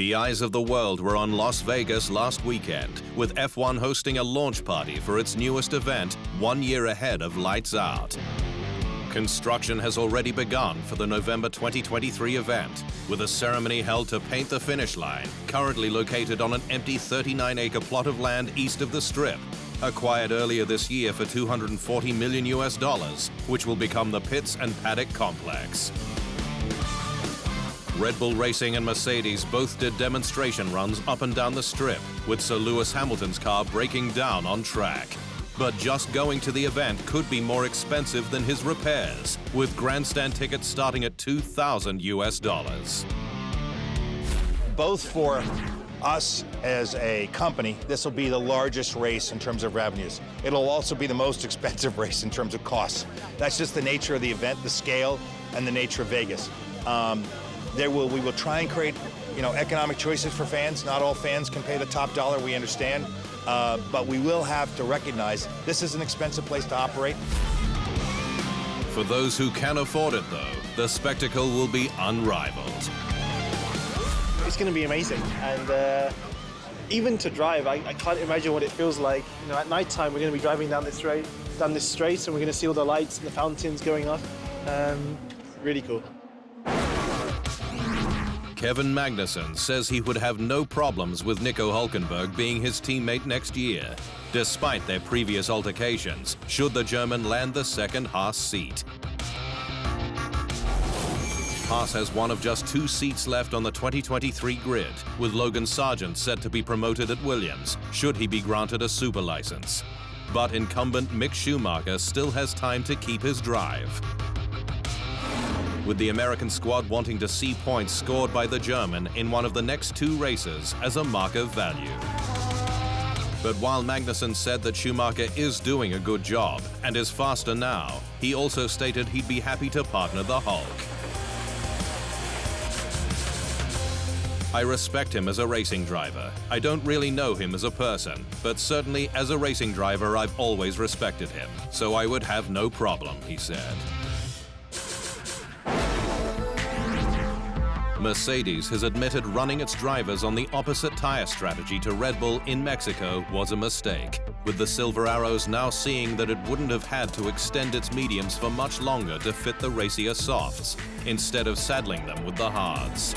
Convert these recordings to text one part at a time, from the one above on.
The eyes of the world were on Las Vegas last weekend, with F1 hosting a launch party for its newest event 1 year ahead of Lights Out. Construction has already begun for the November 2023 event, with a ceremony held to paint the finish line, currently located on an empty 39-acre plot of land east of the Strip, acquired earlier this year for $240 million, which will become the Pits and Paddock Complex. Red Bull Racing and Mercedes both did demonstration runs up and down the Strip, with Sir Lewis Hamilton's car breaking down on track. But just going to the event could be more expensive than his repairs, with grandstand tickets starting at $2,000. Both for us as a company, this will be the largest race in terms of revenues. It'll also be the most expensive race in terms of costs. That's just the nature of the event, the scale, and the nature of Vegas. We will try and create, economic choices for fans. Not all fans can pay the top dollar, we understand. But we will have to recognize this is an expensive place to operate. For those who can afford it, though, the spectacle will be unrivaled. It's going to be amazing, and even to drive, I can't imagine what it feels like. At night time, we're going to be driving down this straight, and we're going to see all the lights and the fountains going off. Really cool. Kevin Magnussen says he would have no problems with Nico Hülkenberg being his teammate next year, despite their previous altercations, should the German land the second Haas seat. Haas has one of just 2 seats left on the 2023 grid, with Logan Sargent set to be promoted at Williams, should he be granted a super license. But incumbent Mick Schumacher still has time to keep his drive, with the American squad wanting to see points scored by the German in one of the next 2 races as a mark of value. But while Magnussen said that Schumacher is doing a good job and is faster now, he also stated he'd be happy to partner the Hulk. I respect him as a racing driver. I don't really know him as a person, but certainly as a racing driver I've always respected him, so I would have no problem, he said. Mercedes has admitted running its drivers on the opposite tire strategy to Red Bull in Mexico was a mistake, with the Silver Arrows now seeing that it wouldn't have had to extend its mediums for much longer to fit the racier softs, instead of saddling them with the hards.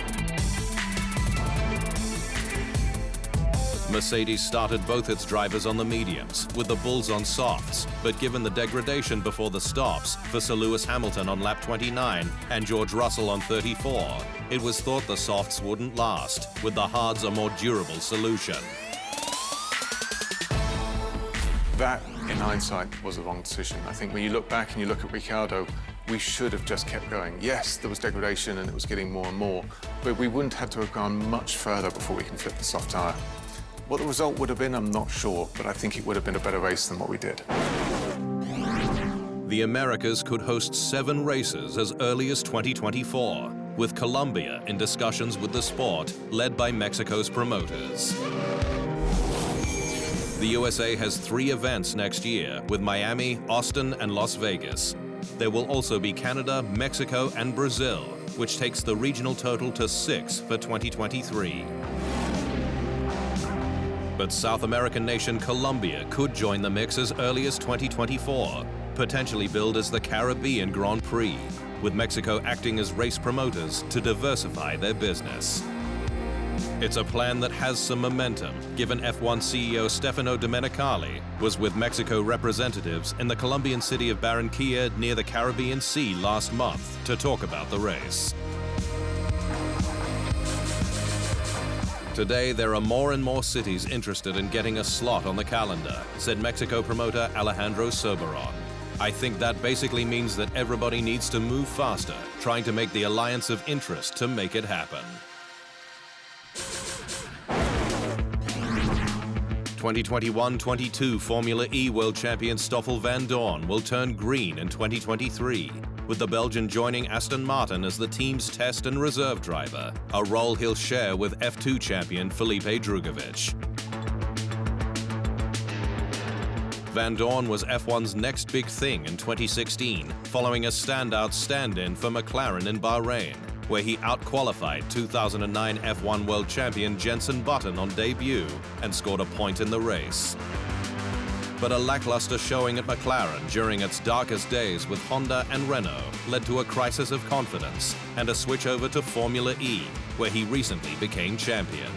Mercedes started both its drivers on the mediums, with the Bulls on softs, but given the degradation before the stops for Sir Lewis Hamilton on lap 29 and George Russell on 34, it was thought the softs wouldn't last, with the hards a more durable solution. That, in hindsight, was a wrong decision. I think when you look back and you look at Ricciardo, we should have just kept going. Yes, there was degradation and it was getting more and more, but we wouldn't have to have gone much further before we can fit the soft tyre. What the result would have been, I'm not sure, but I think it would have been a better race than what we did. The Americas could host 7 races as early as 2024, with Colombia in discussions with the sport, led by Mexico's promoters. The USA has 3 events next year, with Miami, Austin, and Las Vegas. There will also be Canada, Mexico, and Brazil, which takes the regional total to 6 for 2023. But South American nation Colombia could join the mix as early as 2024, potentially billed as the Caribbean Grand Prix, with Mexico acting as race promoters to diversify their business. It's a plan that has some momentum, given F1 CEO Stefano Domenicali was with Mexico representatives in the Colombian city of Barranquilla near the Caribbean Sea last month to talk about the race. Today, there are more and more cities interested in getting a slot on the calendar, said Mexico promoter Alejandro Soberon. I think that basically means that everybody needs to move faster, trying to make the alliance of interest to make it happen. 2021-22 Formula E World Champion Stoffel Vandoorne will turn green in 2023, with the Belgian joining Aston Martin as the team's test and reserve driver, a role he'll share with F2 champion Felipe Drugovich. Vandoorne was F1's next big thing in 2016, following a standout stand-in for McLaren in Bahrain, where he outqualified 2009 F1 World Champion Jenson Button on debut and scored a point in the race. But a lackluster showing at McLaren during its darkest days with Honda and Renault led to a crisis of confidence and a switch over to Formula E, where he recently became champion.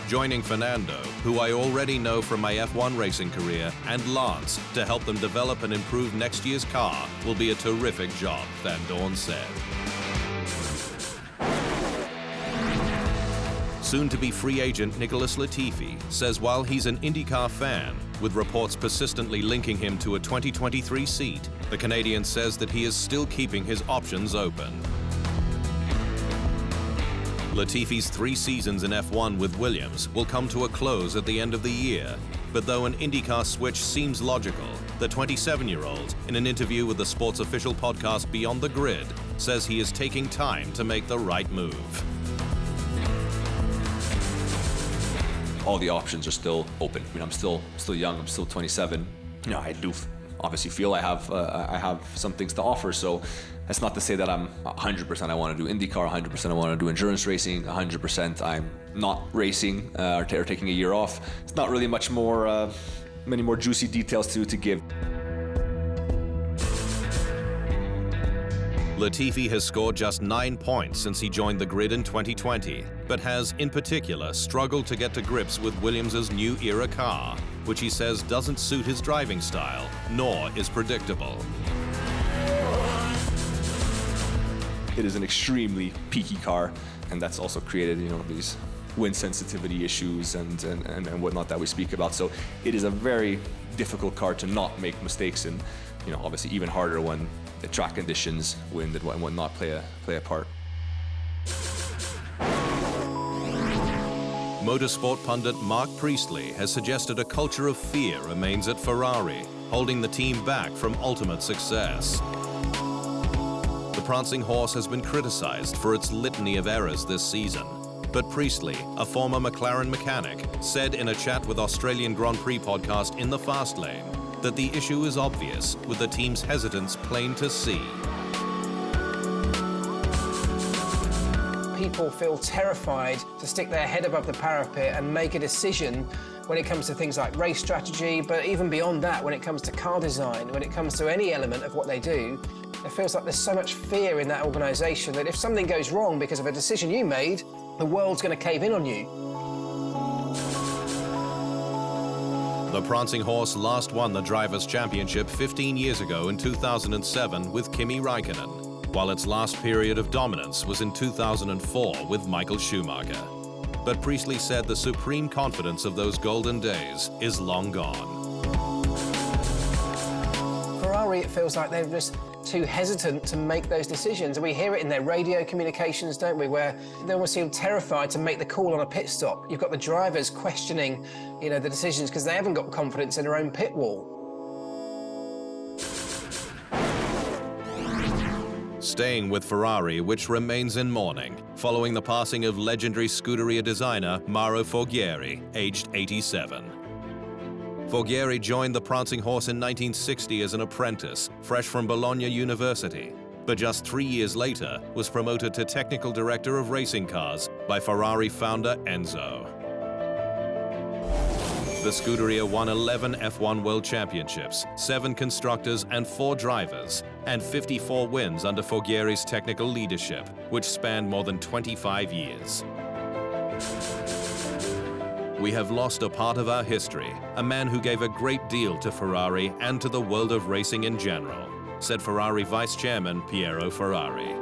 Joining Fernando, who I already know from my F1 racing career, and Lance to help them develop and improve next year's car will be a terrific job, Vandoorne said. Soon-to-be free agent Nicholas Latifi says while he's an IndyCar fan, with reports persistently linking him to a 2023 seat, the Canadian says that he is still keeping his options open. Latifi's 3 seasons in F1 with Williams will come to a close at the end of the year, but though an IndyCar switch seems logical, the 27-year-old, in an interview with the sports official podcast Beyond the Grid, says he is taking time to make the right move. All the options are still open. I mean, I'm still young. I'm still 27. You know, I do obviously feel I have some things to offer. So that's not to say that I'm 100%. I want to do IndyCar. 100% I want to do endurance racing. 100% I'm not racing or taking a year off. It's not really much more, many more juicy details to give. Latifi has scored just 9 points since he joined the grid in 2020, but has, in particular, struggled to get to grips with Williams' new era car, which he says doesn't suit his driving style, nor is predictable. It is an extremely peaky car, and that's also created, these wind sensitivity issues and whatnot that we speak about. So it is a very difficult car to not make mistakes in. Obviously even harder when the track conditions, wind and whatnot play a part. Motorsport pundit Mark Priestley has suggested a culture of fear remains at Ferrari, holding the team back from ultimate success. The prancing horse has been criticized for its litany of errors this season, but Priestley, a former McLaren mechanic, said in a chat with Australian Grand Prix podcast In the Fast Lane that the issue is obvious, with the team's hesitance plain to see. People feel terrified to stick their head above the parapet and make a decision when it comes to things like race strategy, but even beyond that, when it comes to car design, when it comes to any element of what they do, it feels like there's so much fear in that organisation that if something goes wrong because of a decision you made, the world's going to cave in on you. The prancing horse last won the Drivers' Championship 15 years ago in 2007 with Kimi Räikkönen, while its last period of dominance was in 2004 with Michael Schumacher. But Priestley said the supreme confidence of those golden days is long gone. Ferrari, it feels like they're just too hesitant to make those decisions. And we hear it in their radio communications, don't we, where they almost seem terrified to make the call on a pit stop. You've got the drivers questioning, the decisions because they haven't got confidence in their own pit wall. Staying with Ferrari, which remains in mourning, following the passing of legendary Scuderia designer Mauro Forghieri, aged 87. Forghieri joined the prancing horse in 1960 as an apprentice, fresh from Bologna University, but just 3 years later was promoted to technical director of racing cars by Ferrari founder Enzo. The Scuderia won 11 F1 World Championships, 7 constructors and 4 drivers, and 54 wins under Forghieri's technical leadership, which spanned more than 25 years. We have lost a part of our history, a man who gave a great deal to Ferrari and to the world of racing in general, said Ferrari Vice Chairman Piero Ferrari.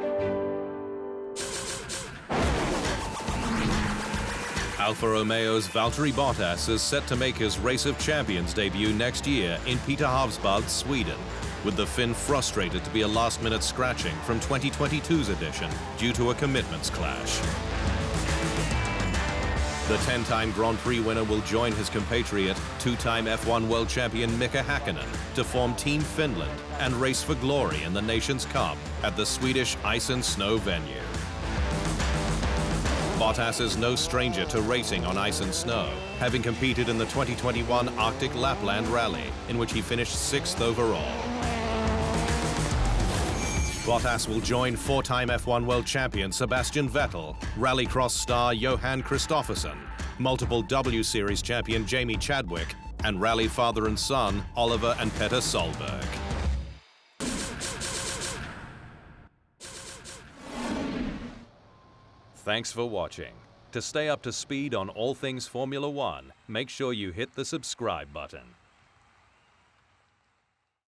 Alfa Romeo's Valtteri Bottas is set to make his Race of Champions debut next year in Peterhavsbad, Sweden, with the Finn frustrated to be a last-minute scratching from 2022's edition due to a commitments clash. The 10-time Grand Prix winner will join his compatriot, 2-time F1 World Champion Mika Häkkinen, to form Team Finland and race for glory in the Nations Cup at the Swedish ice and snow venue. Bottas is no stranger to racing on ice and snow, having competed in the 2021 Arctic Lapland Rally, in which he finished 6th overall. Bottas will join four-time F1 world champion Sebastian Vettel, rallycross star Johan Kristoffersson, multiple W Series champion Jamie Chadwick, and rally father and son Oliver and Petter Solberg. Thanks for watching. To stay up to speed on all things Formula One, make sure you hit the subscribe button.